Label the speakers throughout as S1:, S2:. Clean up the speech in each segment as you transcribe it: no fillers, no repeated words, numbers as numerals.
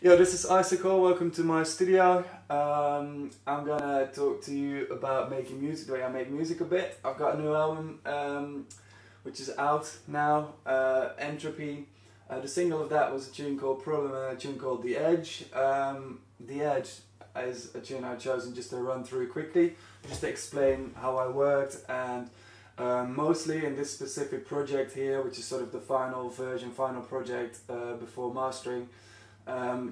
S1: Yo, this is Icicle, welcome to my studio. I'm gonna talk to you about making music, the way I make music a bit. I've got a new album which is out now, Entropy. The single of that was a tune called Problem and a tune called The Edge. The Edge is a tune I've chosen just to run through quickly, just to explain how I worked, and mostly in this specific project here, which is sort of the final version, final project before mastering.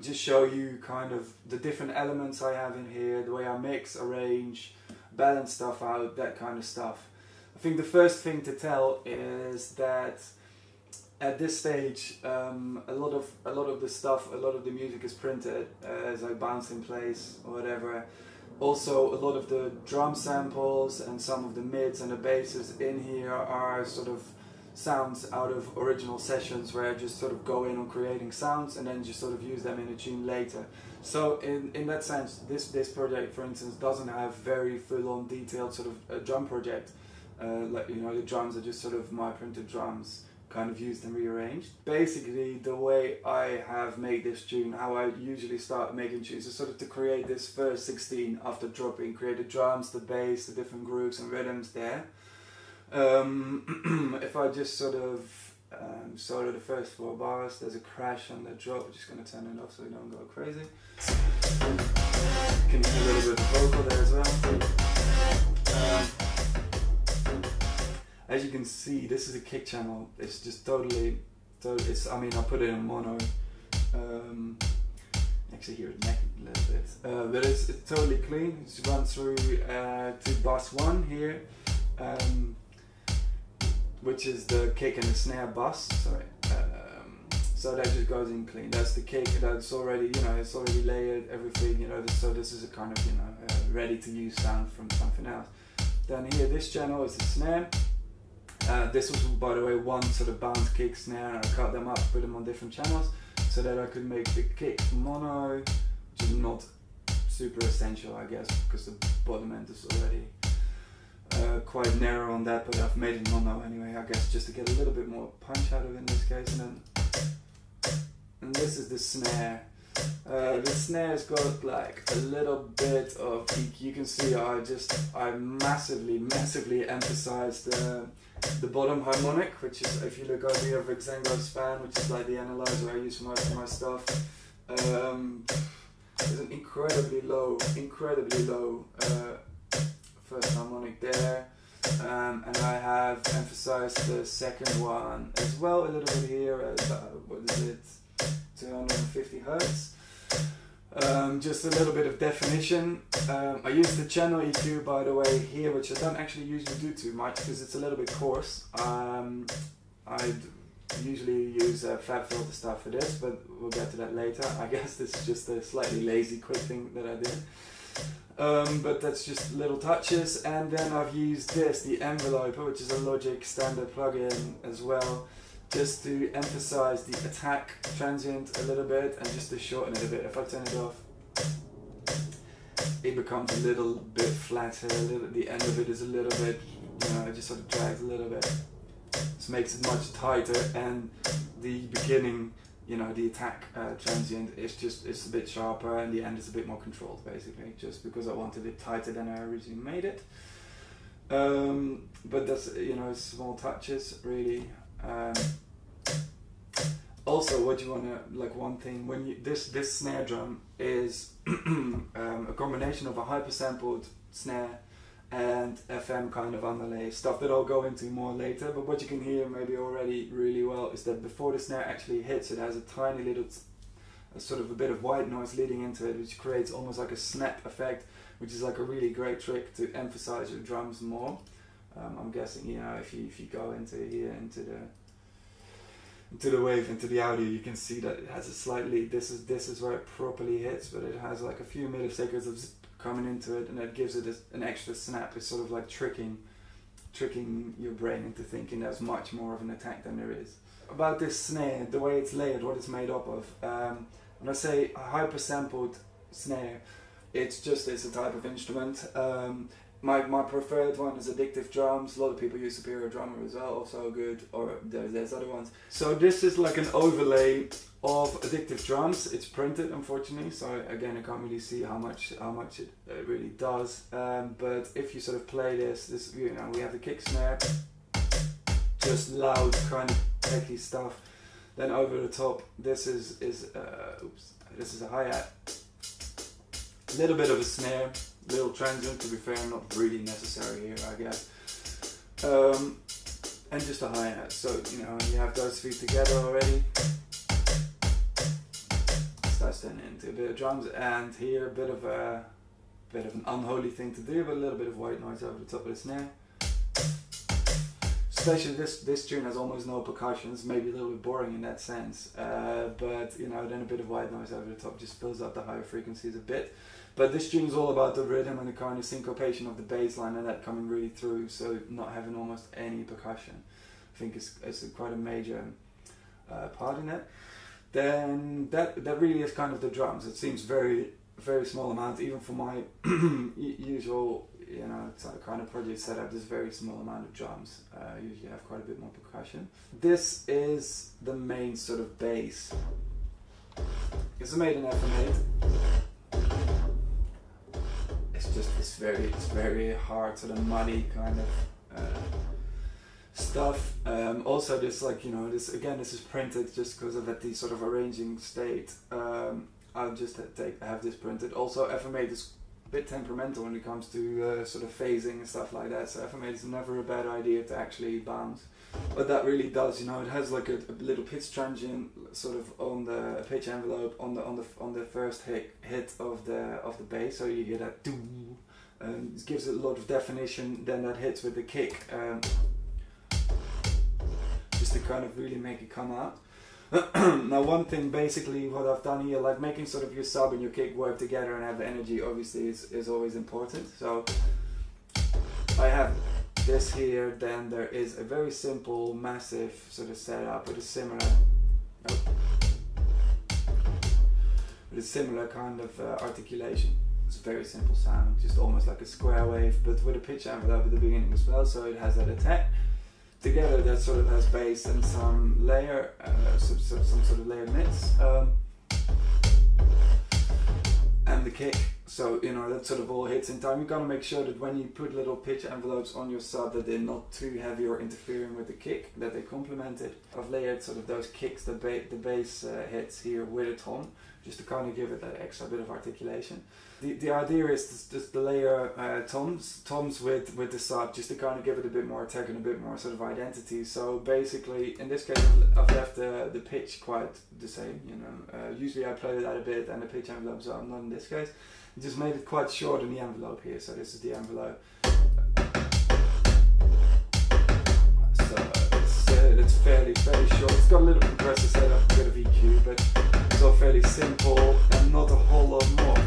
S1: Just show you kind of the different elements I have in here, the way I mix, arrange, balance stuff out, that kind of stuff. I think the first thing to tell is that at this stage, a lot of the stuff, a lot of the music is printed as I bounce in place or whatever. Also, a lot of the drum samples and some of the mids and the basses in here are sort of sounds out of original sessions where I just sort of go in on creating sounds and then just sort of use them in a tune later. So in that sense, this project, for instance, doesn't have very full-on detailed sort of a drum project. Like, you know, the drums are just sort of my printed drums, kind of used and rearranged. Basically, the way I have made this tune, how I usually start making tunes, is sort of to create this first 16 after dropping, create the drums, the bass, the different grooves and rhythms there. If I just sort of solo the first 4 bars, there's a crash on the drop. I'm just going to turn it off so we don't go crazy. Can hear a little bit of vocal there as well. As you can see, this is a kick channel. It's just totally I mean, I put it in mono. Actually hear it neck a little bit. But it's totally clean. It's run through to bus 1 here. Which is the kick and the snare bus, sorry. So that just goes in clean. That's the kick, that's already, you know, it's already layered, everything, you know, so this is a kind of, you know, ready to use sound from something else. Then here, this channel is the snare. This was, by the way, one sort of bounce kick snare, and I cut them up, put them on different channels, so that I could make the kick mono, which is not super essential, I guess, because the bottom end is already quite narrow on that, but I've made it mono anyway, I guess, just to get a little bit more punch out of it in this case. And this is the snare. The snare's got like a little bit of peak. You can see I massively emphasized the bottom harmonic, which is, if you look over here, Vic Zengo's fan, which is like the analyzer I use for most of my stuff. There's an incredibly low first harmonic there, and I have emphasized the second one as well a little bit here at what is it, 250 Hertz. Just a little bit of definition. I use the channel EQ, by the way, here, which I don't actually usually do too much because it's a little bit coarse. I usually use fab filter stuff for this, but we'll get to that later. I guess this is just a slightly lazy quick thing that I did. But that's just little touches. And then I've used this, the enveloper, which is a Logic standard plugin as well, just to emphasize the attack transient a little bit and just to shorten it a bit. If I turn it off, it becomes a little bit flatter, the end of it is a little bit, you know, it just sort of drags a little bit. This makes it much tighter, and the beginning, you know, the attack transient is just, it's a bit sharper, and the end is a bit more controlled, basically, just because I wanted it tighter than I originally made it. But that's, you know, small touches, really. Also, what you want to, like, one thing, when you, this snare drum is a combination of a hyper-sampled snare and FM kind of underlay, stuff that I'll go into more later, but what you can hear maybe already really well is that before the snare actually hits, it has a tiny little, sort of a bit of white noise leading into it, which creates almost like a snap effect, which is like a really great trick to emphasize your drums more. I'm guessing, you know, if you go into here, into the wave, into the audio, you can see that it has a slightly, this is where it properly hits, but it has like a few milliseconds of coming into it, and that gives it an extra snap. It's sort of like tricking your brain into thinking there's much more of an attack than there is. About this snare, the way it's layered, what it's made up of, when I say a hyper-sampled snare, it's a type of instrument. My preferred one is Addictive Drums. A lot of people use Superior Drummer as well, also good, or there's other ones. So this is like an overlay of Addictive Drums. It's printed, unfortunately, so again I can't really see how much it really does. But if you sort of play this, you know, we have the kick snare, just loud kind of techy stuff. Then over the top, this is a hi-hat, a little bit of a snare, little transient, to be fair, not really necessary here, I guess. And just a hi-hat. So, you know, you have those three together already. Starts turning into a bit of drums, and here a bit of an unholy thing to do, but a little bit of white noise over the top of the snare. Especially this tune has almost no percussions, maybe a little bit boring in that sense, but you know, then a bit of white noise over the top just fills up the higher frequencies a bit. But this tune is all about the rhythm and the kind of syncopation of the bass line and that coming really through, so not having almost any percussion, I think is quite a major part in that. Then that really is kind of the drums. It seems very small amount, even for my usual, you know, kind of project setup. There's very small amount of drums. Usually have quite a bit more percussion. This is the main sort of bass. It's made in FM8. It's very hard, sort of muddy kind of stuff. Also, this, like, you know, this is printed just because of the sort of arranging state. I'll just have this printed. Also, FM8 is a bit temperamental when it comes to sort of phasing and stuff like that. So FM8 is never a bad idea to actually bounce. But that really does, you know, it has like a little pitch transient sort of on the pitch envelope on the first hit of the bass. So you hear that doo. It gives it a lot of definition. Then that hits with the kick, just to kind of really make it come out. Now, one thing, basically, what I've done here, like making sort of your sub and your kick work together and have energy, obviously is always important. So I have this here, then there is a very simple, massive sort of setup with a similar kind of articulation. It's a very simple sound, just almost like a square wave, but with a pitch envelope at the beginning as well, so it has that attack. Together that sort of has bass and some layer, some sort of layered mids, and the kick. So, you know, that sort of all hits in time. You've got to make sure that when you put little pitch envelopes on your sub, that they're not too heavy or interfering with the kick, that they complement it. I've layered sort of those kicks, the bass hits here with a tom, just to kind of give it that extra bit of articulation. The idea is just to layer toms with the sub, just to kind of give it a bit more attack and a bit more sort of identity. So basically, in this case, I've left the pitch quite the same. You know, usually I play that a bit, and the pitch envelopes are not in this case. I just made it quite short in the envelope here. So this is the envelope. So it's fairly short. It's got a little compressor setup, a bit of EQ, but it's all fairly simple and not a whole lot more.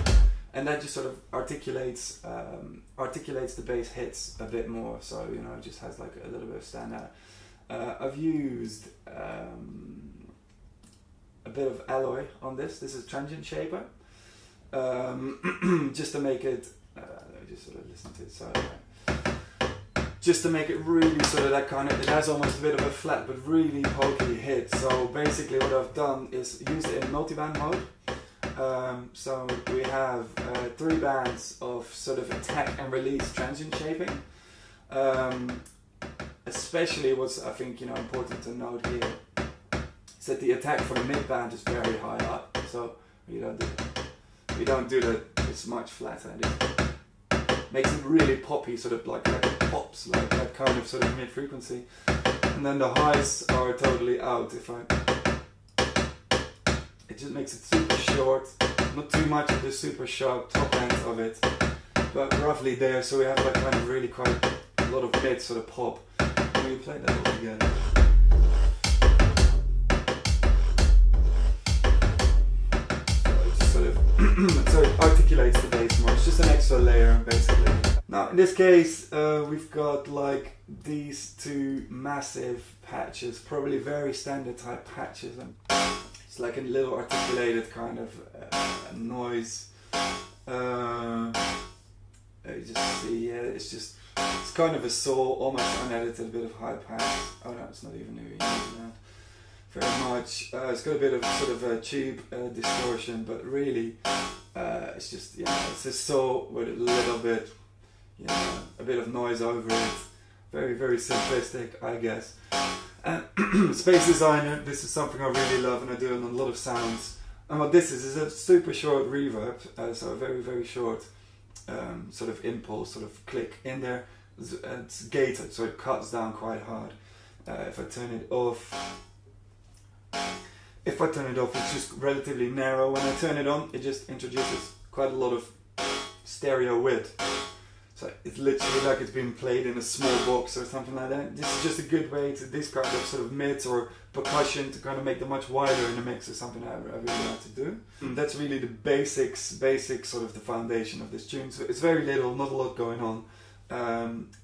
S1: And that just sort of articulates the bass hits a bit more, so, you know, it just has like a little bit of standout. I've used a bit of alloy on this. This is transient shaper, just to make it. Let me just sort of listen to it. So, just to make it really sort of that kind of. It has almost a bit of a flat but really pokey hit. So basically, what I've done is used it in multiband mode. So we have 3 bands of sort of attack and release transient shaping. Especially what's, I think, you know, important to note here is that the attack for the mid band is very high up. So we don't do that. It's much flatter. It makes it really poppy, sort of like it pops, like that kind of sort of mid frequency. And then the highs are totally out. It just makes it super short, not too much of the super sharp top end of it, but roughly there, so we have like kind of really quite a lot of mid sort of pop when you play that all together. So it just sort of so it articulates the bass more. It's just an extra layer basically. Now in this case we've got like these 2 massive patches, probably very standard type patches, and it's like a little articulated kind of noise. You just see, yeah, it's kind of a saw, almost unedited, a bit of high pass. Oh no, it's not even new. very much. It's got a bit of sort of a cheap distortion, but really it's just, you know, it's a saw with a little bit, you know, a bit of noise over it. Very, very simplistic, I guess. And Space Designer, this is something I really love, and I do it on a lot of sounds. And what this is a super short reverb, so a very, very short sort of impulse, sort of click in there. It's gated, so it cuts down quite hard. If I turn it off, it's just relatively narrow. When I turn it on, it just introduces quite a lot of stereo width. So it's literally like it's been played in a small box or something like that. This is just a good way to this kind of sort of mids or percussion to kind of make them much wider in the mix, is something I really like to do. That's really the basic sort of the foundation of this tune. So it's very little, not a lot going on.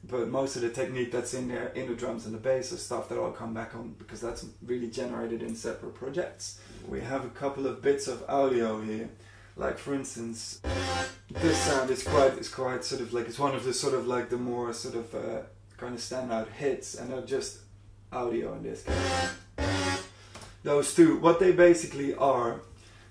S1: But most of the technique that's in there, in the drums and the bass, is stuff that I'll come back on because that's really generated in separate projects. We have a couple of bits of audio here, like for instance, this sound is quite sort of like, it's one of the sort of like the more sort of kind of standout hits, and they're just audio in this case. Those two, what they basically are,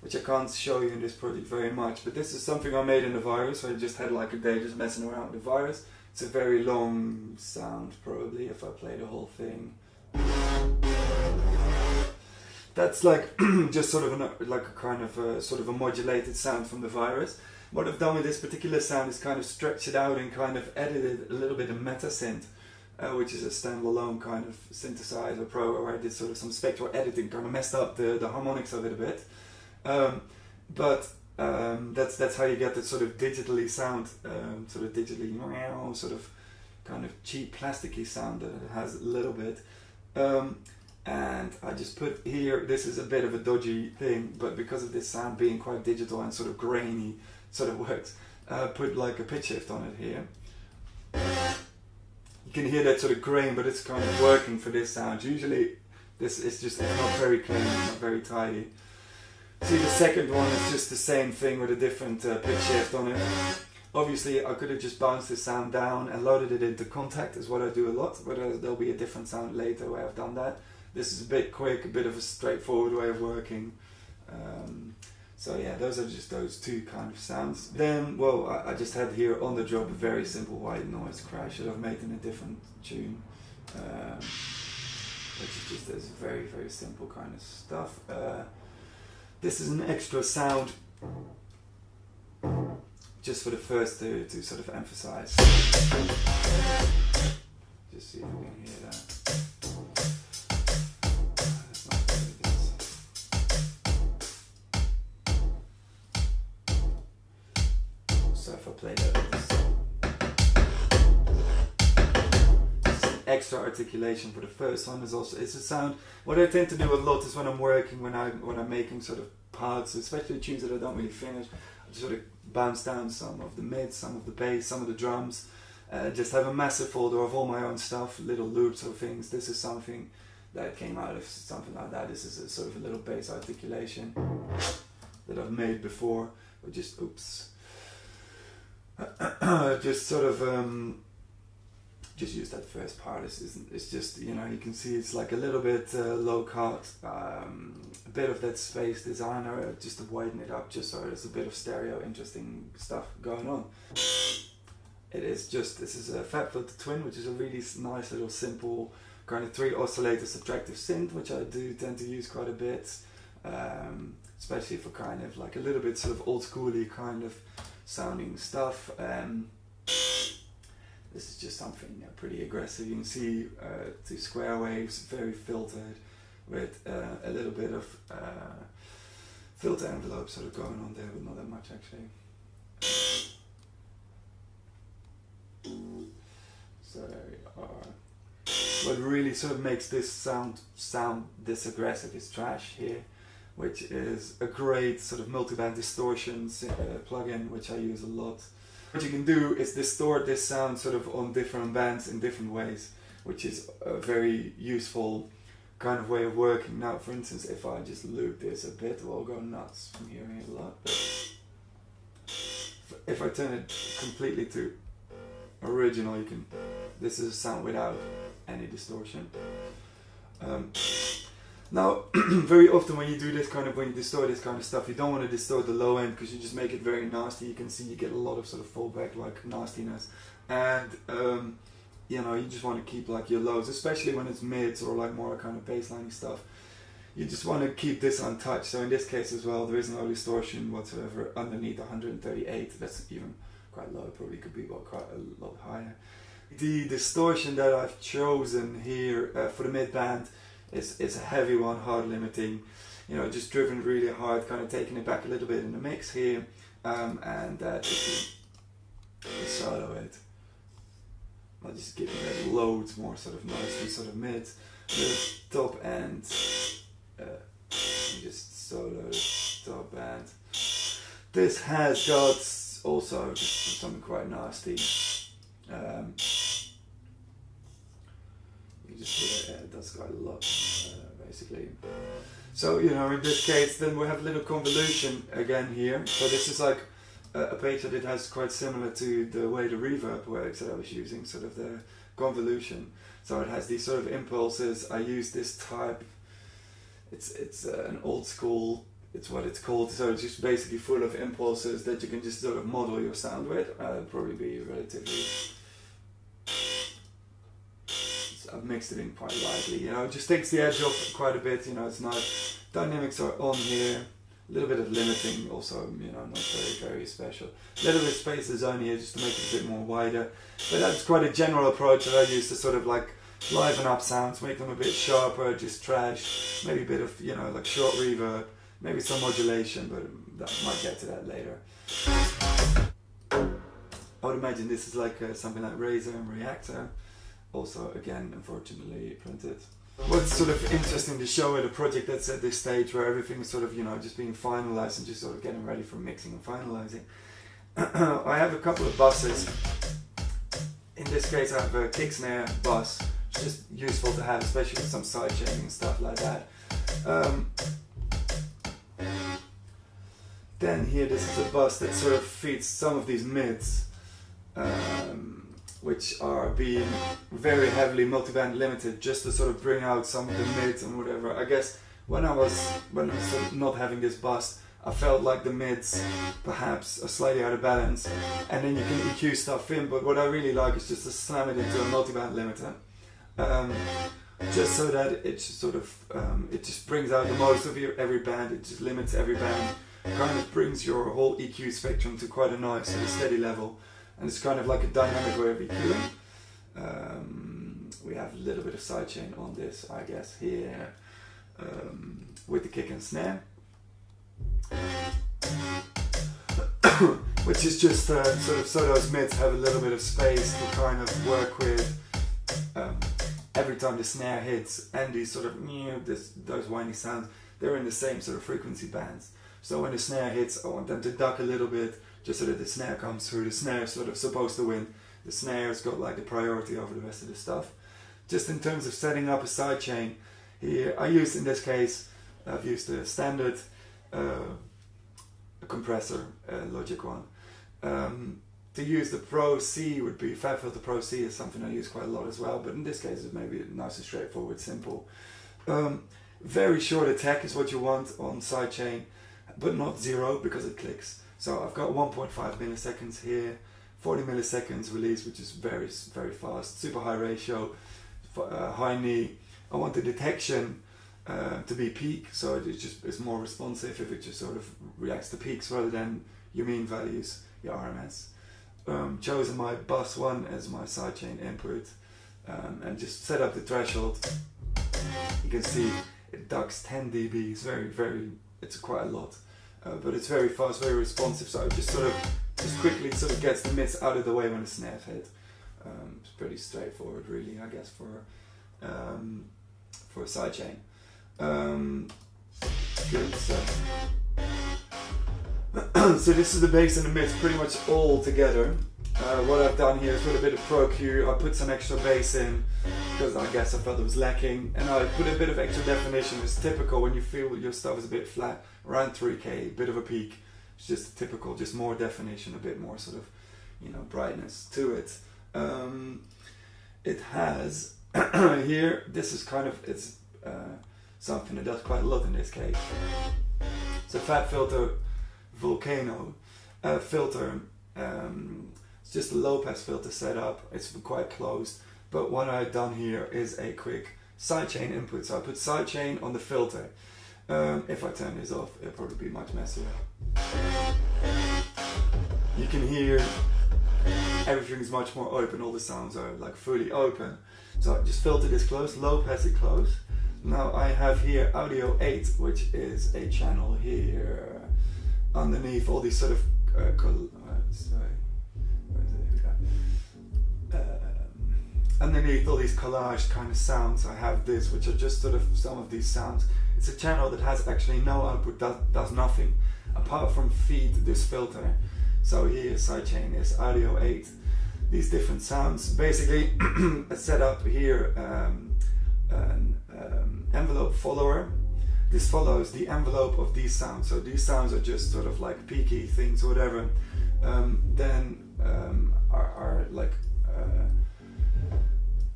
S1: which I can't show you in this project very much, but this is something I made in the Virus. So I just had like a day just messing around with the Virus. It's a very long sound, probably, if I play the whole thing. That's like just sort of like a kind of a, sort of a modulated sound from the Virus. What I've done with this particular sound is kind of stretch it out and kind of edited a little bit of meta synth, which is a standalone kind of synthesizer program where I did sort of some spectral editing, kind of messed up the harmonics of it a bit. That's how you get that sort of digitally sound, sort of digitally, sort of kind of cheap plasticky sound that it has a little bit. And I just put here, this is a bit of a dodgy thing, but because of this sound being quite digital and sort of grainy, sort of works, put like a pitch shift on it here. You can hear that sort of grain, but it's kind of working for this sound. Usually this is just, it's not very clean, it's not very tidy. See, the second one is just the same thing with a different pitch shift on it. Obviously I could have just bounced this sound down and loaded it into Contact, is what I do a lot, but there'll be a different sound later where I've done that. This is a bit quick, a bit of a straightforward way of working. So yeah, those are just those two kind of sounds. Then, well, I just had here on the job a very simple white noise crash that I've made in a different tune. Which is just this very, very simple kind of stuff. This is an extra sound, just for the first to sort of emphasize. Just see if we can hear that. So if I play that, extra articulation for the first one is also, it's a sound. What I tend to do a lot is when I'm working, when I'm making sort of parts, especially tunes that I don't really finish, I just sort of bounce down some of the mids, some of the bass, some of the drums, just have a massive folder of all my own stuff, little loops or things. This is something that came out of something like that. This is a sort of a little bass articulation that I've made before, or just, oops, just sort of just use that first part. It's just, you know, you can see it's like a little bit low cut, a bit of that Space Designer, just to widen it up, just so there's a bit of stereo, interesting stuff going on. It is just, this is a Fat Filter Twin, which is a really nice little simple kind of 3 oscillator subtractive synth, which I do tend to use quite a bit, especially for kind of like a little bit sort of old schooly kind of sounding stuff. This is just something pretty aggressive. You can see 2 square waves, very filtered, with a little bit of filter envelope sort of going on there, but not that much actually. So there we are. What really sort of makes this sound this aggressive is Trash here, which is a great sort of multiband distortion plugin, which I use a lot. What you can do is distort this sound sort of on different bands in different ways, which is a very useful kind of way of working. Now, for instance, if I just loop this a bit, we'll go nuts from hearing it a lot. But if I turn it completely to original, you can. This is a sound without any distortion. Now, very often when you do this kind of, when you distort this kind of stuff, you don't want to distort the low end because you just make it very nasty. You can see you get a lot of sort of fallback like nastiness, and you know, you just want to keep like your lows, especially when it's mids or like more kind of bassline stuff. You just want to keep this untouched. So in this case as well, there is no distortion whatsoever underneath 138. That's even quite low. It probably could be quite a lot higher. The distortion that I've chosen here for the mid band is a heavy one, hard limiting. You know, just driven really hard, kind of taking it back a little bit in the mix here, and just solo it. I'll just give it loads more sort of nicely, sort of mid, the top end. Just solo top band. This has got also just something quite nasty. You just hear it does quite a lot, basically. So, you know, in this case, then we have a little convolution again here. So this is like a page that it has quite similar to the way the reverb works that I was using, sort of the convolution. So it has these sort of impulses. I use this type. It's an old school, it's what it's called, so it's just basically full of impulses that you can just sort of model your sound with. Probably be relatively, I've mixed it in quite lightly, you know, it just takes the edge off quite a bit, you know, it's nice. Dynamics are on here, a little bit of limiting also, you know, not very special. A little bit of space design here just to make it a bit more wider, but that's quite a general approach that I use to sort of like liven up sounds, make them a bit sharper, just trash, maybe a bit of, you know, like short reverb, maybe some modulation, but that might get to that later. I would imagine this is like something like Razor and Reactor, also again unfortunately printed. What's sort of interesting to show at a project that's at this stage where everything's sort of, you know, just being finalized and just sort of getting ready for mixing and finalizing. I have a couple of buses. In this case I have a kick snare bus. Just useful to have, especially with some sidechaining and stuff like that. Then here, this is a bus that sort of feeds some of these mids, which are being very heavily multiband limited, just to sort of bring out some of the mids and whatever. I guess when I was sort of not having this bus, I felt like the mids perhaps are slightly out of balance, and then you can EQ stuff in. But what I really like is just to slam it into a multiband limiter. Just so that it just sort of it just brings out the most of every band. It just limits every band, kind of brings your whole EQ spectrum to quite a nice sort of steady level, and it's kind of like a dynamic way of EQing. We have a little bit of sidechain on this, I guess, here with the kick and snare, which is just sort of so those mids have a little bit of space to kind of work with. Every time the snare hits, and these sort of those whiny sounds, they're in the same sort of frequency bands. So when the snare hits, I want them to duck a little bit, just so that the snare comes through. The snare is sort of supposed to win. The snare's got like the priority over the rest of the stuff. Just in terms of setting up a sidechain, here I used, in this case, I've used a standard a compressor, Logic one. To use the Pro C would be, FabFilter Pro C is something I use quite a lot as well, but in this case it's maybe nice and straightforward, simple. Very short attack is what you want on sidechain, but not zero because it clicks. So I've got 1.5 milliseconds here, 40 milliseconds release, which is very fast, super high ratio, high knee. I want the detection to be peak, so it's more responsive if it just sort of reacts to peaks rather than your mean values, your RMS. Chosen my bus 1 as my sidechain input, and just set up the threshold. You can see it ducks 10 dB. It's it's quite a lot, but it's very fast, very responsive. So it just quickly gets the mids out of the way when the snares hit. It's pretty straightforward, really, I guess, for a sidechain. Good. So this is the bass and the mids pretty much all together. What I've done here is with a bit of Pro Q, I put some extra bass in because I guess I felt it was lacking, and I put a bit of extra definition. It's typical when you feel your stuff is a bit flat, around 3K, bit of a peak. It's just typical, just more definition, a bit more sort of, you know, brightness to it. It has here. This is kind of something that does quite a lot in this case. It's a Fab Filter Volcano filter. It's just a low pass filter setup. It's quite closed, but what I've done here is a quick sidechain input. So I put sidechain on the filter. If I turn this off, it'll probably be much messier. You can hear everything's much more open. All the sounds are like fully open. So I just filter this close, low pass it close. Now I have here audio 8, which is a channel here underneath all these sort of underneath all these collage kind of sounds. I have this, which are just sort of some of these sounds. It's a channel that has actually no output, does nothing apart from feed this filter. So here sidechain is audio 8. These different sounds. Basically I set up here an envelope follower. This follows the envelope of these sounds. So these sounds are just sort of like peaky things, whatever. Are like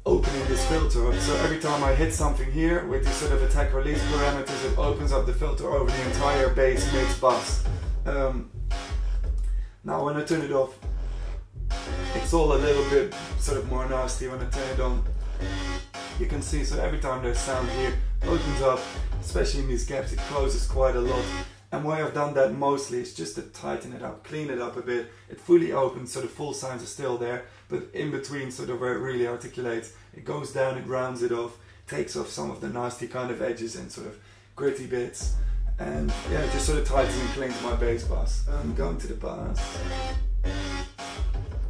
S1: opening this filter up. So every time I hit something here with these sort of attack release parameters, it opens up the filter over the entire bass mix bus. Now when I turn it off, it's all a little bit sort of more nasty. When I turn it on, you can see, so every time there's sound here, it opens up, especially in these gaps, it closes quite a lot. And why I've done that mostly is just to tighten it up, clean it up a bit. It fully opens, so the full sounds are still there, but in between, sort of where it really articulates, it goes down, it rounds it off, takes off some of the nasty kind of edges and sort of gritty bits, and yeah, just sort of tightens and cleans my bass bus. Going to the bass,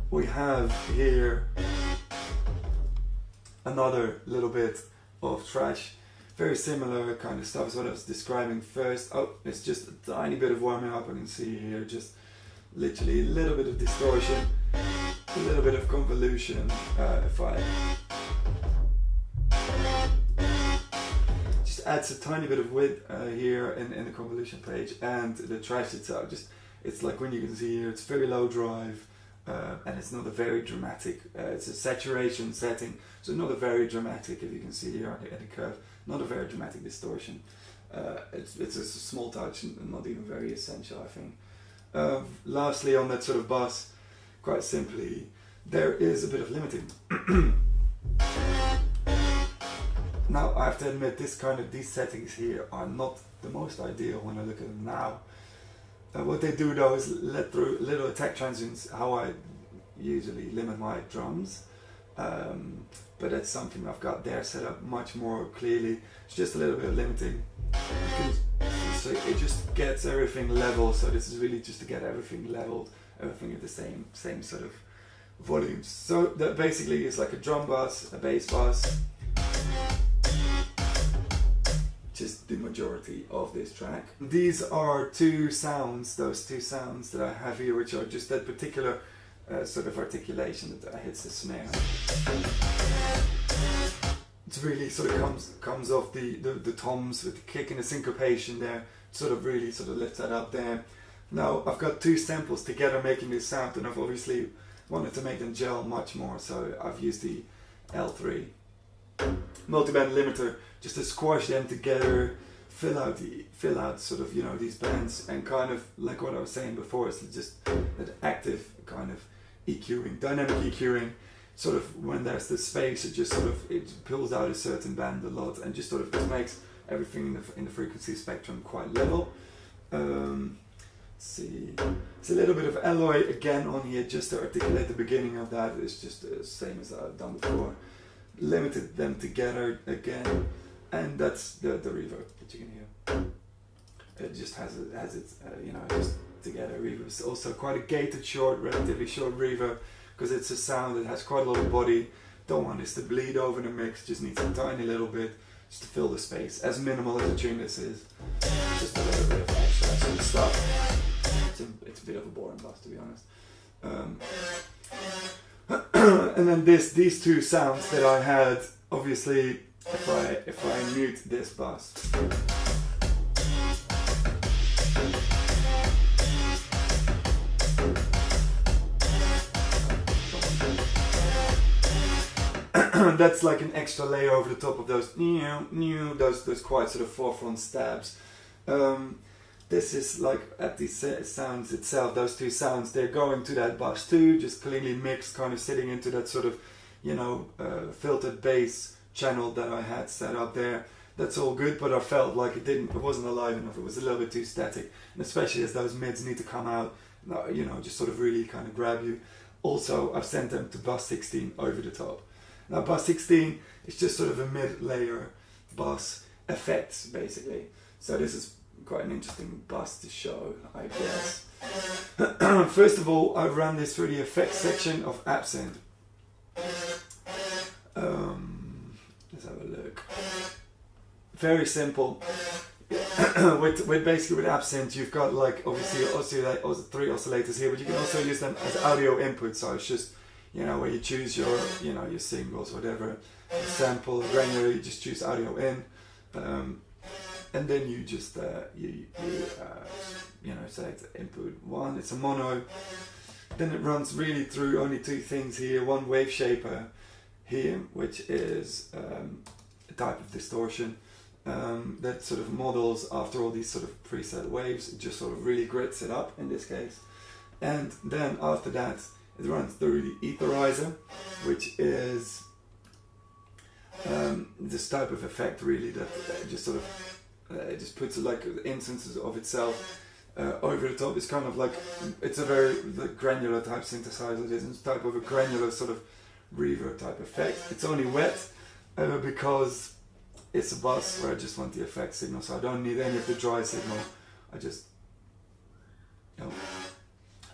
S1: we have here another little bit of trash. Very similar kind of stuff as what I was describing first. Oh, it's just a tiny bit of warming up. I can see here just literally a little bit of distortion, a little bit of convolution. If I just adds a tiny bit of width here in the convolution page, and the trash itself, just it's like, when you can see here, it's very low drive. And it's not a very dramatic, it's a saturation setting, so not a very dramatic, if you can see here at the curve, not a very dramatic distortion. It's a small touch and not even very essential, I think. Lastly, on that sort of bus, quite simply, there is a bit of limiting. Now I have to admit, these settings here are not the most ideal when I look at them now. What they do though is let through little attack transients, how I usually limit my drums, but that's something I've got there set up much more clearly. It's just a little bit of limiting. So it just gets everything level, so this is really just to get everything leveled, everything at the same sort of volumes. So that basically is like a drum bus, a bass bus, just the majority of this track. These are two sounds, those two sounds that I have here, which are just that particular sort of articulation that hits the snare. It's really sort of comes off the toms with the kick and the syncopation there, sort of really sort of lifts that up there. Now I've got two samples together making this sound, and I've obviously wanted to make them gel much more, so I've used the L3 multiband limiter just to squash them together, fill out sort of, you know, these bands, and kind of like what I was saying before, it's just that active kind of EQing, dynamic EQing, sort of when there's the space, it just sort of, it pulls out a certain band a lot and just sort of just makes everything in the frequency spectrum quite level. Let's see, it's a little bit of alloy again on here just to articulate the beginning of that. It's just the same as I've done before. Limited them together again, and that's the reverb that you can hear. It just has its you know, just together reverb. It's also quite a gated short, relatively short reverb, because it's a sound that has quite a lot of body. Don't want this to bleed over the mix, just needs a tiny little bit just to fill the space. As minimal as a tune this is, just a little bit of extra some stuff. It's a bit of a boring bus, to be honest. And then these two sounds that I had, obviously, if I mute this bus, that's like an extra layer over the top of those those quite sort of forefront stabs. This is like at the sounds itself, those two sounds, they're going to that bass too, just cleanly mixed, kind of sitting into that sort of, you know, filtered bass channel that I had set up there. That's all good, but I felt like it wasn't alive enough. It was a little bit too static, and especially as those mids need to come out, you know, just sort of really kind of grab you. Also, I've sent them to bass 16 over the top. Now, bass 16 is just sort of a mid-layer bass effects, basically. So this is quite an interesting bass to show, I guess. First of all, I ran this through the effects section of Absent. Let's have a look. Very simple. with basically with Absent, you've got like obviously also 3 oscillators here, but you can also use them as audio input. So it's just, you know, where you choose your, you know, your singles, whatever, sample, granular, you just choose audio in, and then you just you know, select input 1. It's a mono. Then it runs really through only 2 things here. One wave shaper here, which is a type of distortion. That sort of models after all these sort of preset waves. It just sort of really grits it up in this case. And then after that it runs through the etherizer, which is this type of effect really that just sort of it just puts like instances of itself over the top. It's kind of like, it's a very granular type synthesizer. It is type of a granular sort of reverb type effect. It's only wet because it's a bass where I just want the effect signal, so I don't need any of the dry signal. I just, you know,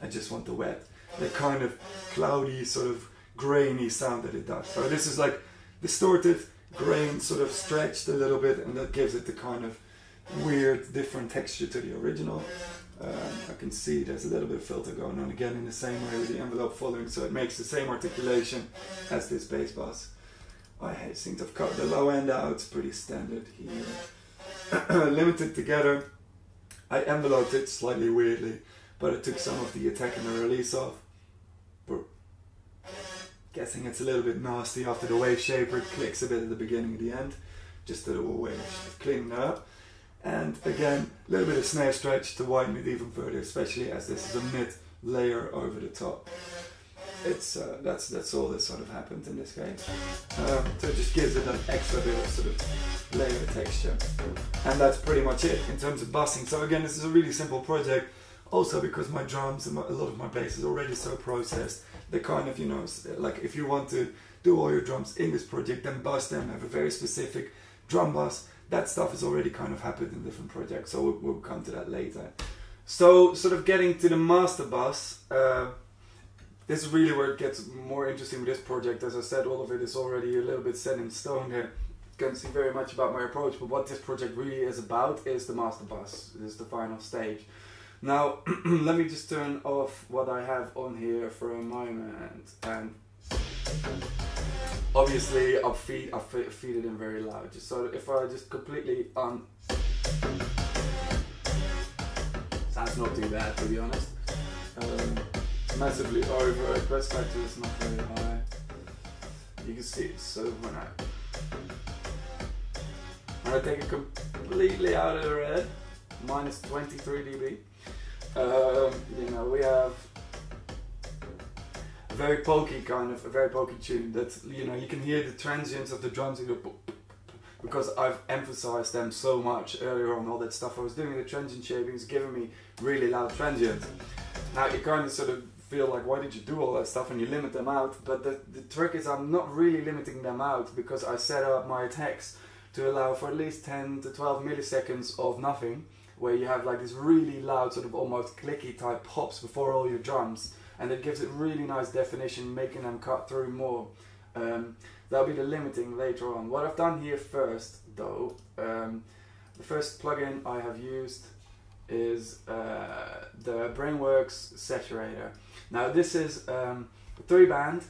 S1: I just want the wet, the kind of cloudy, sort of grainy sound that it does. So this is like distorted, grain, sort of stretched a little bit, and that gives it the kind of weird, different texture to the original. I can see there's a little bit of filter going on again in the same way with the envelope following, so it makes the same articulation as this bass bass. I seem to have cut the low end out, it's pretty standard here. Limited together. I enveloped it slightly weirdly, but I took some of the attack and the release off. But guessing it's a little bit nasty after the wave shaper. It clicks a bit at the beginning and the end. Just a little way of cleaning that up. And again, a little bit of snare stretch to widen it even further, especially as this is a mid layer over the top. It's that's all that sort of happened in this case. So it just gives it an extra bit of sort of layer texture, and that's pretty much it in terms of bassing. So again, this is a really simple project. Also because my drums and a lot of my bass is already so processed, they kind of, you know, like if you want to do all your drums in this project, then bass them, have a very specific drum bass. That stuff has already kind of happened in different projects, so we'll come to that later. So sort of getting to the master bass. This is really where it gets more interesting with this project. As I said, all of it is already a little bit set in stone here. You can't see very much about my approach, but what this project really is about is the master bass. This is the final stage. Now, let me just turn off what I have on here for a moment. And obviously, I'll feed it in very loud. Just so if I just completely sounds not too bad, to be honest. Massively over, press factor is not very high. You can see it. So when I take it completely out of the red, minus 23 dB, you know, we have a very pokey tune that, you know, you can hear the transients of the drums in the because I've emphasized them so much earlier on. All that stuff I was doing, the transient shaping is giving me really loud transients. Now you kind of sort of feel like, why did you do all that stuff, and you limit them out, but the trick is I'm not really limiting them out because I set up my attacks to allow for at least 10 to 12 milliseconds of nothing, where you have like this really loud sort of almost clicky type pops before all your drums, and it gives it really nice definition, making them cut through more. That'll be the limiting later on. What I've done here first though, the first plugin I have used is the Brainworks Saturator. Now this is a 3-band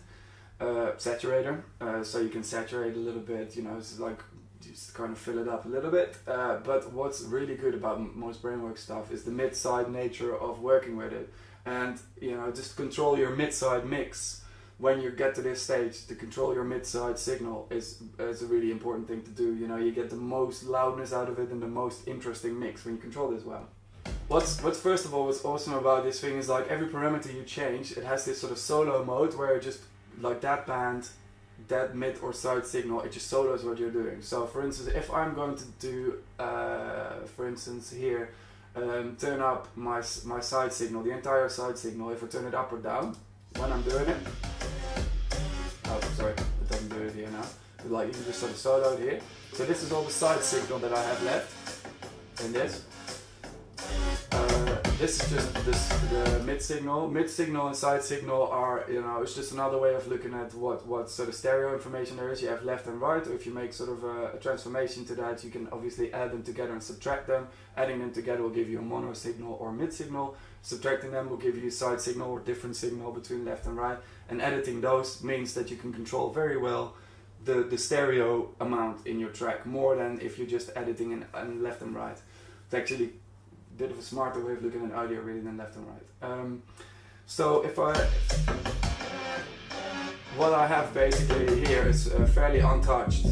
S1: saturator, so you can saturate a little bit, you know, it's like just kind of fill it up a little bit, but what's really good about most Brainworks stuff is the mid-side nature of working with it, and you know, just control your mid-side mix when you get to this stage, to control your mid-side signal is a really important thing to do. You know, you get the most loudness out of it and the most interesting mix when you control this well. What's first of all, what's awesome about this thing is like every parameter you change, it has this sort of solo mode where it just, like that band, that mid or side signal, it just solos what you're doing. So for instance, if I'm going to do, for instance here, turn up my side signal, the entire side signal, if I turn it up or down, when I'm doing it, oh sorry, it doesn't do it here now, but like you can just sort of solo it here. So this is all the side signal that I have left in this. This is just the mid signal. Mid signal and side signal are, you know, it's just another way of looking at what sort of stereo information there is. You have left and right, or if you make sort of a transformation to that, you can obviously add them together and subtract them. Adding them together will give you a mono signal or mid signal. Subtracting them will give you a side signal or different signal between left and right. And editing those means that you can control very well the stereo amount in your track, more than if you're just editing in left and right. It's actually bit of a smarter way of looking at audio really than left and right. So what I have basically here is fairly untouched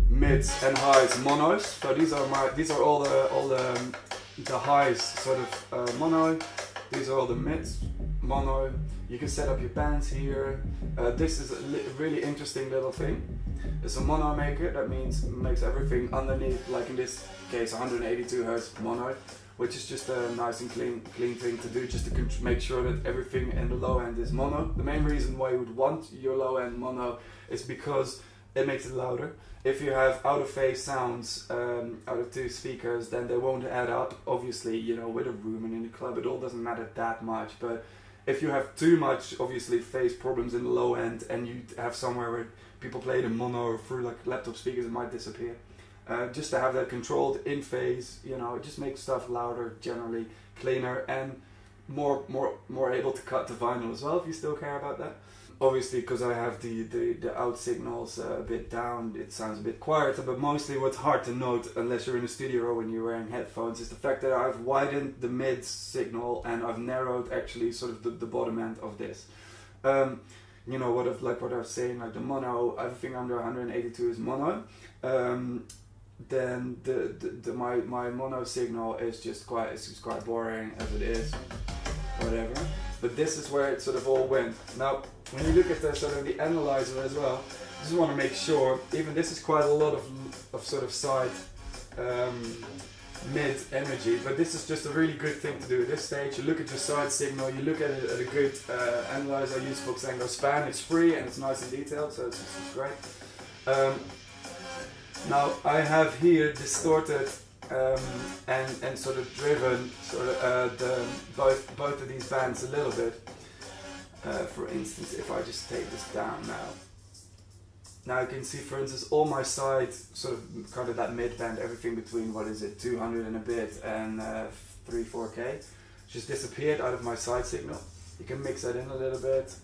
S1: mids and highs monos. So these are all the highs sort of mono. These are all the mids mono. You can set up your bands here. This is a really interesting little thing. It's a mono maker, that means makes everything underneath, like in this case 182 Hz mono, which is just a nice and clean thing to do, just to make sure that everything in the low end is mono. The main reason why you would want your low end mono is because it makes it louder. If you have out of phase sounds out of two speakers, then they won't add up. Obviously, you know, with a room and in the club it all doesn't matter that much, but if you have too much, obviously, phase problems in the low end, and you have somewhere where people play the mono or through like laptop speakers, it might disappear. Just to have that controlled in phase, you know, it just makes stuff louder, generally cleaner, and more able to cut to vinyl as well, if you still care about that. Obviously, because I have the out signals a bit down, it sounds a bit quieter, but mostly what's hard to note, unless you're in a studio or when you're wearing headphones, is the fact that I've widened the mid signal and I've narrowed actually sort of the bottom end of this. You know, what I was saying, like the mono, everything under 182 is mono. Then my mono signal is just quite boring as it is, whatever. But this is where it sort of all went. Now, when you look at the sort of the analyzer as well, I just want to make sure, even this is quite a lot of sort of side mid energy, but this is just a really good thing to do at this stage. You look at your side signal, you look at it at a good analyzer. I use Voxengo Span, it's free and it's nice and detailed, so it's great. Now I have here distorted and sort of driven sort of both of these bands a little bit. For instance, if I just take this down now you can see, for instance, all my sides, sort of kind of that mid band, everything between, what is it, 200 and a bit and 3-4K, just disappeared out of my side signal. You can mix that in a little bit,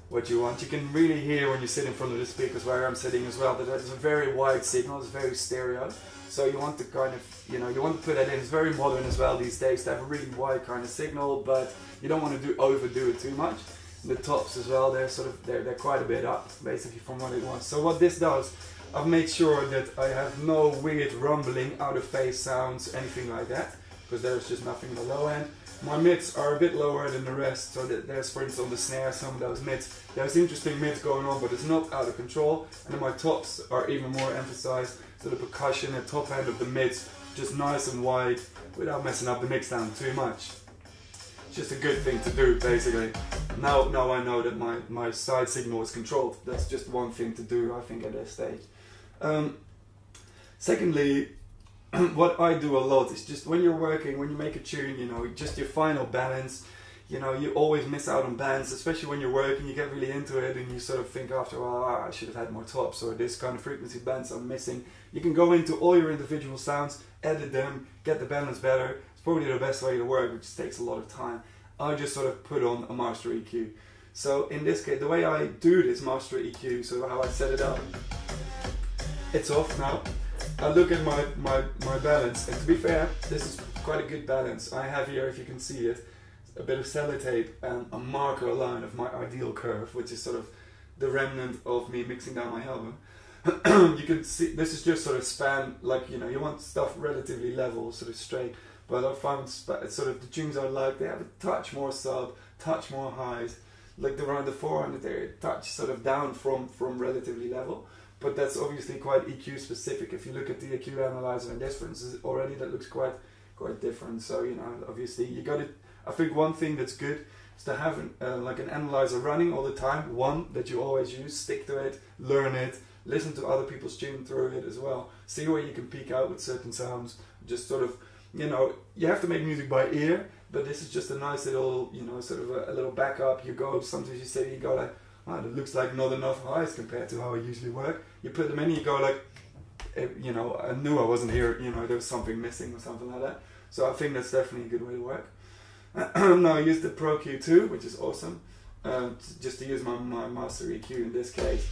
S1: what you want. You can really hear when you sit in front of the speakers where I'm sitting as well, that it's a very wide signal, it's very stereo. So you want to kind of, you know, you want to put that in. It's very modern as well these days to have a really wide kind of signal, but you don't want to overdo it too much. The tops as well, they're quite a bit up basically from what it was. So what this does, I've made sure that I have no weird rumbling, out of phase sounds, anything like that, because there's just nothing in the low end. My mids are a bit lower than the rest, so that there's, for instance, on the snare, some of those mids, there's interesting mids going on, but it's not out of control. And then my tops are even more emphasized, so the percussion and top end of the mids just nice and wide without messing up the mix down too much. It's just a good thing to do, basically. Now I know that my side signal is controlled. That's just one thing to do, I think, at this stage. Secondly, what I do a lot is just when you're working, when you make a tune, you know, just your final balance. You know, you always miss out on bands, especially when you're working. You get really into it and you sort of think after, well, I should have had more tops, or this kind of frequency bands I'm missing. You can go into all your individual sounds, edit them, get the balance better. It's probably the best way to work, which takes a lot of time. I just sort of put on a master EQ. So in this case, the way I do this master EQ, so how I set it up, it's off now. I look at my balance, and to be fair, this is quite a good balance. I have here, if you can see it, a bit of sellotape and a marker line of my ideal curve, which is sort of the remnant of me mixing down my album. You can see this is just sort of span, like, you know, you want stuff relatively level, sort of straight, but I find sort of the tunes I like, they have a touch more sub, touch more highs, like around the 400 there, touch sort of down from relatively level, but that's obviously quite EQ specific. If you look at the EQ analyzer and differences already, that looks quite different. So, you know, obviously you got it. I think one thing that's good is to have like an analyzer running all the time, one that you always use, stick to it, learn it, listen to other people's tune through it as well, see where you can peak out with certain sounds, just sort of, you know, you have to make music by ear, but this is just a nice little, you know, sort of a little backup. You go, sometimes you say, you go like, oh, it looks like not enough highs compared to how I usually work. You put them in, you go like, you know, I knew I wasn't here, you know, there was something missing or something like that. So I think that's definitely a good way to work. Now I use the Pro Q2, which is awesome, just to use my master EQ in this case.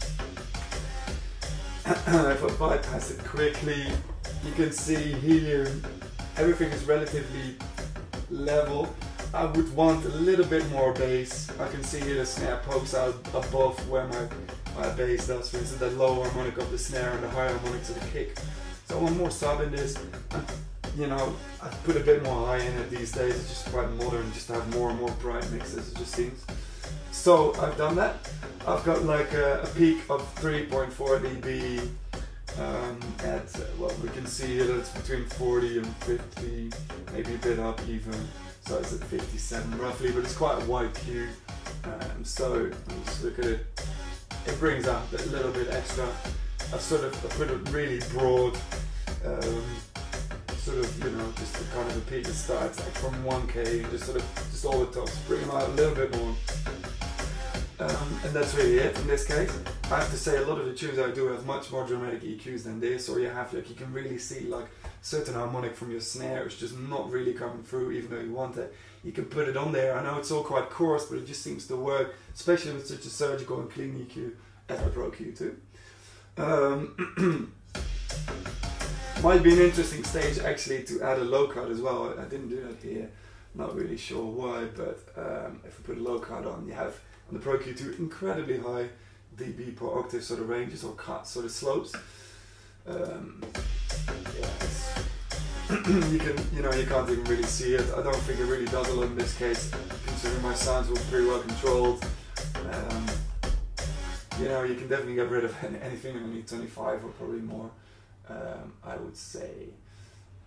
S1: If I bypass it quickly, you can see here everything is relatively level. I would want a little bit more bass. I can see here the snare pokes out above where my bass does. For instance, the low harmonic of the snare and the high harmonics of the kick. So I want more sub in this. You know, I put a bit more high in it these days. It's just quite modern, just to have more and more bright mixes, it just seems. So I've done that. I've got like a peak of 3.4 dB at, well, we can see that it's between 40 and 50, maybe a bit up even. So it's at 57 roughly, but it's quite a wide Q. So just look at it. It brings out a little bit extra. I put a really broad, sort of, you know, just the kind of a peak that starts like from 1K, just all the tops, bring them out a little bit more. And that's really it in this case. I have to say a lot of the tunes I do have much more dramatic EQs than this, or you have, like, you can really see like certain harmonic from your snare is just not really coming through even though you want it. You can put it on there. I know it's all quite coarse, but it just seems to work, especially with such a surgical and clean EQ as the Pro Q2. Might be an interesting stage actually to add a low cut as well. I didn't do that here, not really sure why, but if I put a low cut on, you have on the Pro Q2 incredibly high dB per octave sort of ranges or cut sort of slopes. You can, you know, you can't even really see it. I don't think it really does a lot in this case, considering my sounds were pretty well controlled. You know, you can definitely get rid of anything underneath 25 or probably more, I would say.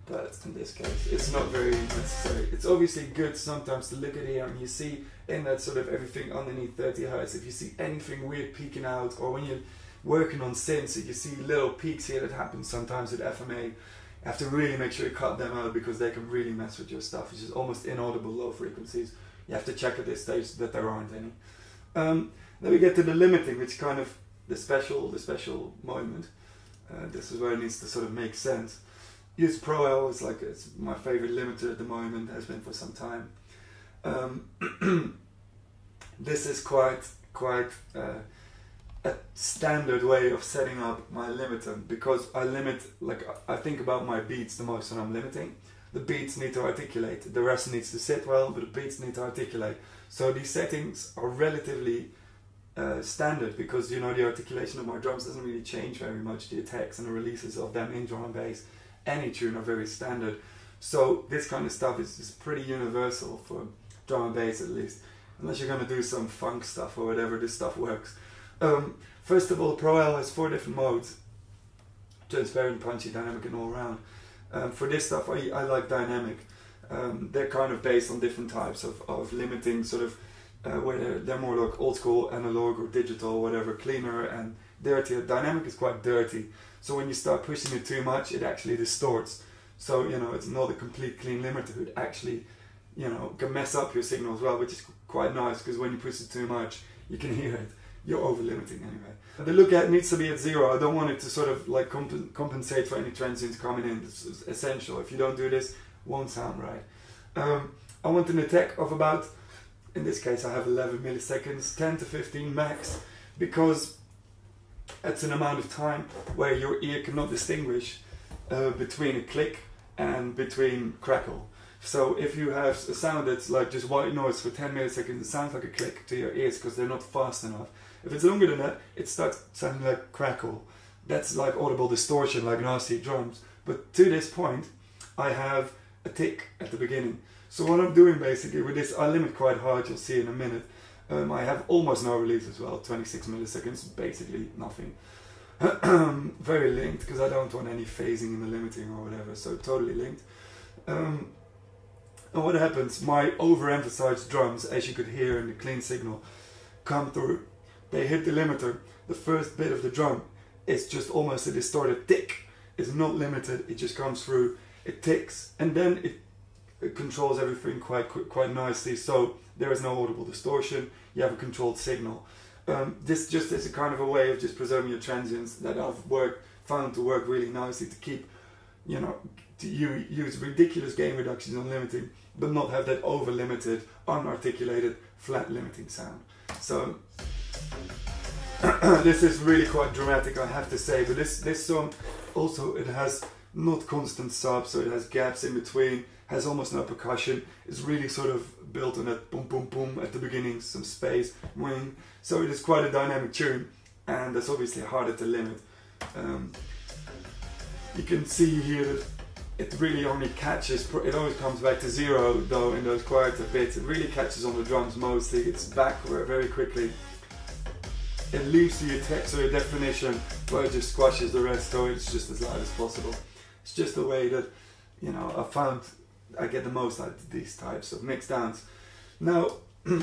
S1: But in this case, it's not very necessary. It's obviously good sometimes to look at here and you see in that sort of everything underneath 30 Hz, if you see anything weird peeking out, or when you're working on synths, you see little peaks here that happen sometimes at FMA, you have to really make sure you cut them out because they can really mess with your stuff. It's just almost inaudible low frequencies. You have to check at this stage that there aren't any. Then we get to the limiting, which is kind of the special moment. This is where it needs to sort of make sense. Use Pro L is like, it's my favorite limiter at the moment, has been for some time. This is quite a standard way of setting up my limiter, because I limit, like, I think about my beats the most when I'm limiting. The beats need to articulate, the rest needs to sit well, but the beats need to articulate. So these settings are relatively standard, because, you know, the articulation of my drums doesn't really change very much. The attacks and the releases of them in drum and bass, any tune, are very standard. So this kind of stuff is pretty universal for drum and bass, at least. Unless you're going to do some funk stuff or whatever, this stuff works. First of all, Pro L has 4 different modes: transparent, punchy, dynamic, and all round. For this stuff, I like dynamic. They're kind of based on different types of limiting, sort of where they're more like old school, analog or digital, whatever, cleaner and dirtier. Dynamic is quite dirty, so when you start pushing it too much, it actually distorts. So, you know, it's not a complete clean limiter. It actually, you know, can mess up your signal as well, which is quite nice, because when you push it too much, you can hear it. You're over limiting anyway. The look at needs to be at 0. I don't want it to sort of like compensate for any transients coming in. This is essential. If you don't do this, it won't sound right. I want an attack of about, in this case I have 11 milliseconds, 10 to 15 max, because it's an amount of time where your ear cannot distinguish between a click and between crackle. So if you have a sound that's like just white noise for 10 milliseconds, it sounds like a click to your ears because they're not fast enough. If it's longer than that, it starts sounding like crackle. That's like audible distortion, like nasty drums. But to this point, I have a tick at the beginning. So what I'm doing basically with this, I limit quite hard, you'll see in a minute. I have almost no release as well, 26 milliseconds, basically nothing. Very linked, because I don't want any phasing in the limiting or whatever, so totally linked. And what happens, my overemphasized drums, as you could hear in the clean signal, come through. They hit the limiter, the first bit of the drum is just almost a distorted tick. It's not limited, it just comes through, it ticks, and then it controls everything quite nicely, so there is no audible distortion, you have a controlled signal. This just is a kind of a way of just preserving your transients that I've found to work really nicely to keep, you know, to use ridiculous gain reductions on limiting, but not have that over limited, unarticulated, flat limiting sound. So this is really quite dramatic, I have to say, but this song also, it has not constant subs, so it has gaps in between, has almost no percussion. It's really sort of built on that boom boom boom at the beginning, some space, wing. So it is quite a dynamic tune, and that's obviously harder to limit. You can see here that it really only catches, it always comes back to zero though in those quieter bits. It really catches on the drums mostly, it's back very quickly. It leaves the text or a definition, but it just squashes the rest, so it's just as loud as possible. It's just the way that, you know, I found I get the most out of these types of mix downs. Now,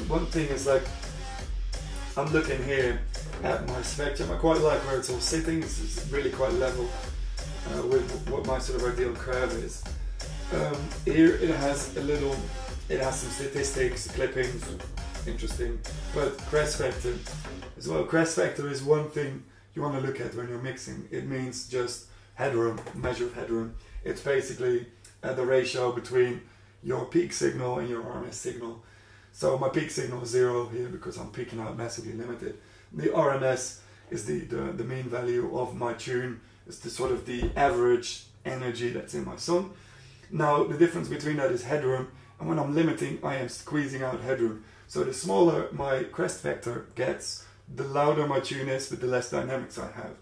S1: one thing is like, I'm looking here at my spectrum. I quite like where it's all sitting. It's really quite level with what my sort of ideal curve is. Here it has some statistics, clippings, interesting, but crest factor as well. Crest factor is one thing you want to look at when you're mixing. It means just headroom, measure of headroom. It's basically the ratio between your peak signal and your RMS signal. So my peak signal is 0 here because I'm peaking out massively limited. The RMS is the mean value of my tune. It's the sort of the average energy that's in my song. Now the difference between that is headroom, and when I'm limiting, I am squeezing out headroom. So the smaller my crest factor gets, the louder my tune is, but the less dynamics I have.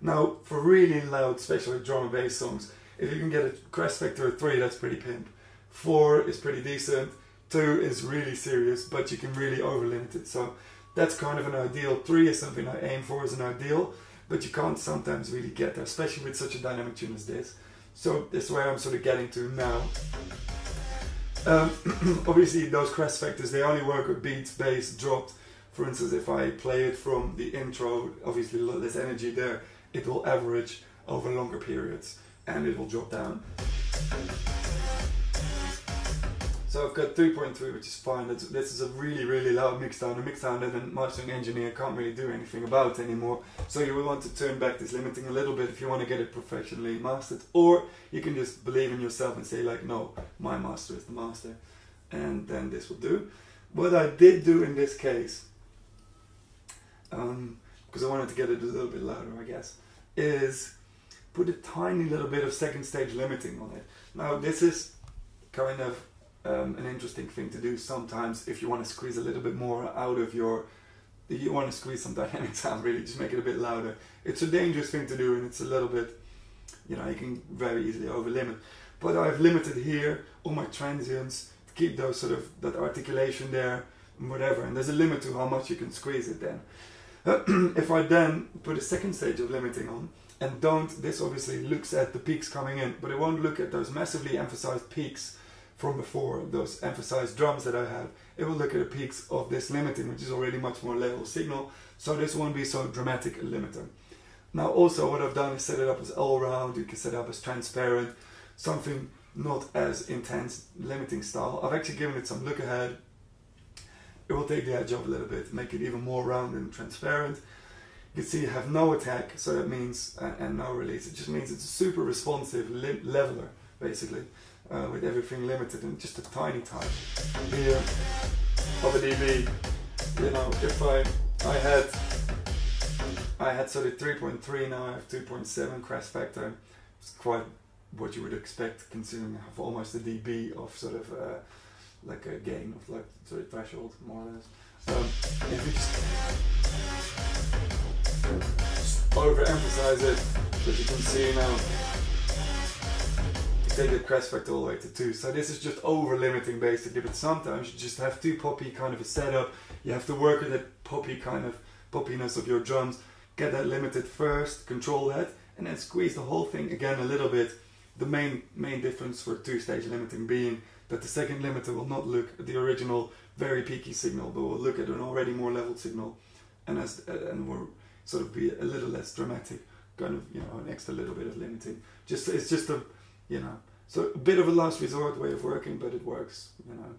S1: Now for really loud, especially drum and bass songs, if you can get a crest factor of 3, that's pretty pimp. 4 is pretty decent, 2 is really serious, but you can really over limit it. So that's kind of an ideal. 3 is something I aim for as an ideal, but you can't sometimes really get there, especially with such a dynamic tune as this. So this is where I'm sort of getting to now. Obviously those crest factors, they only work with beats, bass, dropped. For instance, if I play it from the intro, obviously there's energy there, it will average over longer periods and it will drop down. So I've got 3.3, which is fine. This is a really loud mixdown, a mixdown that a mastering engineer can't really do anything about anymore. So you will want to turn back this limiting a little bit if you want to get it professionally mastered, or you can just believe in yourself and say like, no, my master is the master, and then this will do. What I did do in this case, because I wanted to get it a little bit louder, I guess, is put a tiny little bit of second stage limiting on it. Now this is kind of an interesting thing to do sometimes if you want to squeeze a little bit more out of you want to squeeze some dynamic sound, really just make it a bit louder. It's a dangerous thing to do, and it's a little bit, you know, you can very easily over limit. But I've limited here all my transients to keep those sort of, that articulation there and whatever, and there's a limit to how much you can squeeze it then. If I then put a second stage of limiting on, and this obviously looks at the peaks coming in, but it won't look at those massively emphasized peaks from before, those emphasized drums that I have. It will look at the peaks of this limiting, which is already much more level signal, so this won't be so dramatic a limiter. Now also what I've done is set it up as all round, you can set it up as transparent, something not as intense limiting style. I've actually given it some look ahead. It will take the edge off a little bit, make it even more round and transparent. You can see you have no attack, so that means, and no release, it just means it's a super responsive leveler, basically, with everything limited and just a tiny type here of a dB. You know, if I had sort of 3.3, now I have 2.7 crest factor. It's quite what you would expect, considering I have almost a dB of sort of like a gain of like sort of threshold, more or less. If you just overemphasize it, but you can see now, you take the crest factor all the way to 2. So this is just over limiting basically, but sometimes you just have too poppy kind of a setup. You have to work with that poppy kind of poppiness of your drums, get that limited first, control that, and then squeeze the whole thing again a little bit. The main difference for two-stage limiting being that the second limiter will not look at the original very peaky signal, but will look at an already more leveled signal, and will sort of be a little less dramatic, kind of, you know, an extra little bit of limiting. It's just a, you know, so a bit of a last resort way of working, but it works, you know,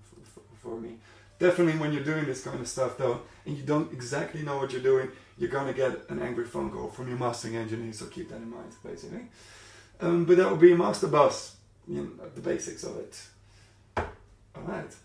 S1: for me. Definitely when you're doing this kind of stuff though, and you don't exactly know what you're doing, you're gonna get an angry phone call from your mastering engineer, so keep that in mind, basically. But that would be a master bus, you know, the basics of it. Alright.